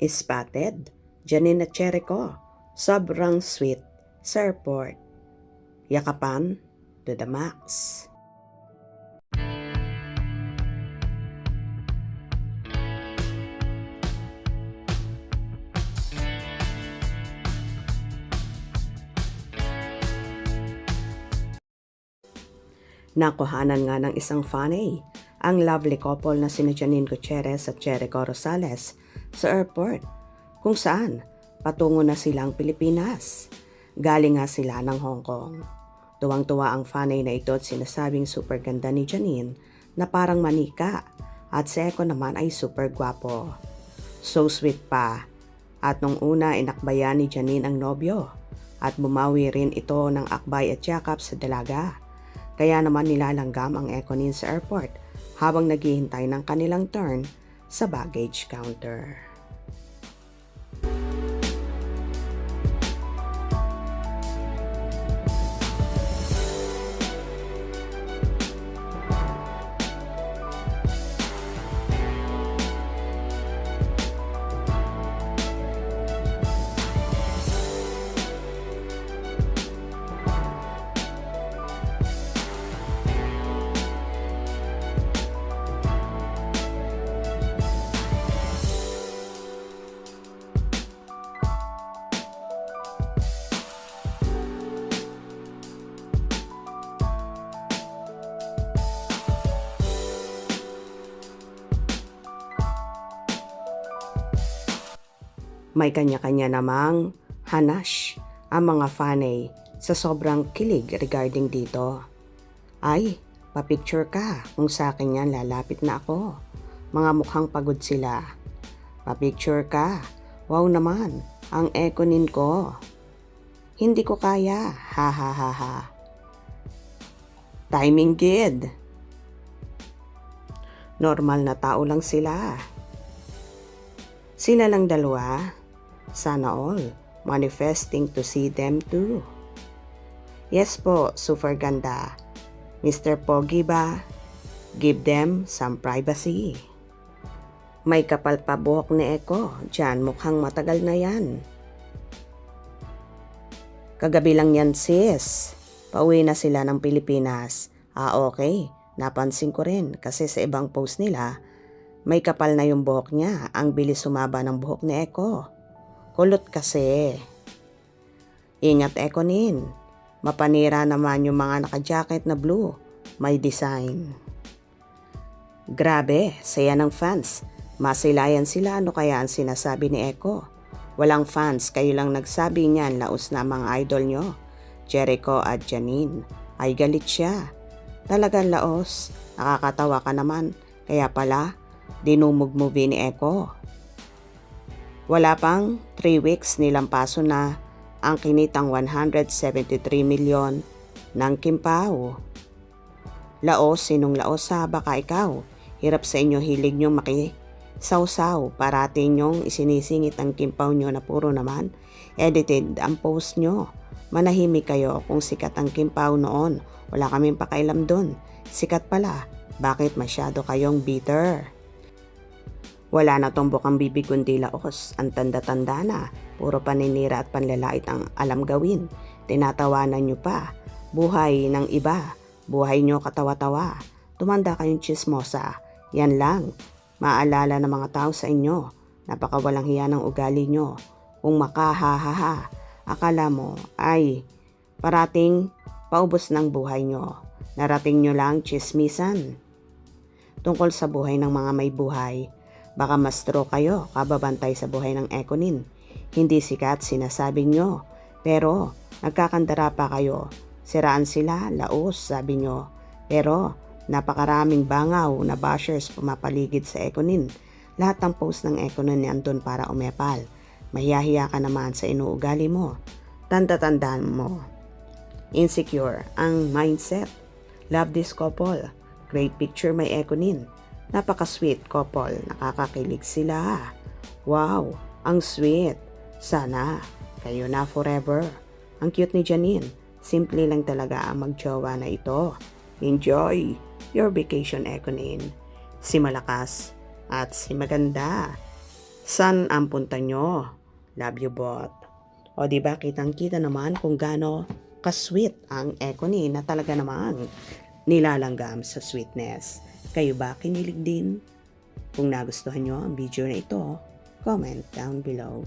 Spotted, Janine at Jericho, sobrang sweet sa airport. Yakapan to the max. Nakuhanan nga ng isang fanay ang lovely couple na sina Janine Gutierrez at Jericho Rosales sa airport, kung saan patungo na silang Pilipinas. Galing nga sila ng Hong Kong. Tuwang-tuwa ang fanay na ito at sinasabing super ganda ni Janine na parang manika at si Eko naman ay super gwapo. So sweet pa. At nung una inakbayan ni Janine ang nobyo at bumawi rin ito ng akbay at yakap sa dalaga. Kaya naman nilalanggam ang Ekonin sa airport habang naghihintay ng kanilang turn sa baggage counter. May kanya-kanya namang hanash ang mga fanay sa sobrang kilig regarding dito. Ay, papicture ka, kung sa akin yan lalapit na ako. Mga mukhang pagod sila. Papicture ka, wow naman, ang Ekonin ko. Hindi ko kaya, ha ha ha ha. Timing good. Normal na tao lang sila. Sila lang dalawa. Sana all, manifesting to see them too. Yes po, super ganda. Mr. Pogi ba? Give them some privacy. May kapal pa buhok ni Eko, dyan mukhang matagal na yan. Kagabi lang yan sis, pauwi na sila ng Pilipinas. Okay, napansin ko rin kasi sa ibang post nila, may kapal na yung buhok niya, ang bilis sumaba ng buhok ni Eko. Kulot kasi. Ingat Ekonin. Mapanira naman yung mga naka-jacket na blue. May design. Grabe, saya ng fans. Masilayan sila, ano kaya ang sinasabi ni Eko? Walang fans, kayo lang nagsabi niyan, laos na mga idol nyo. Jericho at Janine. Ay galit siya. Talagang laos. Nakakatawa ka naman. Kaya pala, dinumog-movie ni Eko. Wala pang 3 weeks nilampaso na ang kinitang 173 milyon ng Kimpao. Laos, sinong laos ha? Baka ikaw. Hirap sa inyo, hilig nyo makisawsaw. Parating nyong isinisingit ang Kimpao nyo na puro naman edited ang post nyo. Manahimik kayo kung sikat ang Kimpao noon. Wala kaming pakailam dun. Sikat pala. Bakit masyado kayong bitter? Wala na tumbok ang bibig kundi laos, ang tanda-tanda na, puro paninira at panlalait ang alam gawin. Tinatawanan nyo pa, buhay ng iba, buhay nyo katawa-tawa. Tumanda kayong chismosa, yan lang. Maalala ng mga tao sa inyo, napakawalang hiya ng ugali nyo. Kung makahahaha, akala mo ay parating paubos ng buhay nyo. Narating nyo lang chismisan. Tungkol sa buhay ng mga may buhay, baka mas true kayo kababantay sa buhay ng Ekonin. Hindi sikat sinasabi nyo, pero nagkakandara pa kayo. Siraan sila, laos sabi nyo. Pero napakaraming bangaw na bashers pumapaligid sa Ekonin. Lahat ng post ng Ekonin andun para umepal. Mahiyahiya ka naman sa inuugali mo. Tanda-tandaan mo. Insecure ang mindset. Love this couple. Great picture may Ekonin. Napaka-sweet couple, nakakakilig sila. Wow, ang sweet. Sana, kayo na forever. Ang cute ni Janine. Simple lang talaga ang magjowa na ito. Enjoy your vacation, Ekonin. Si malakas at si maganda. San ang punta nyo? Love you both. O diba, kitang-kita naman kung gaano ka-sweet ang Econy na talaga namang nilalanggam sa sweetness. Kayo ba kinilig din? Kung nagustuhan nyo ang video na ito, comment down below.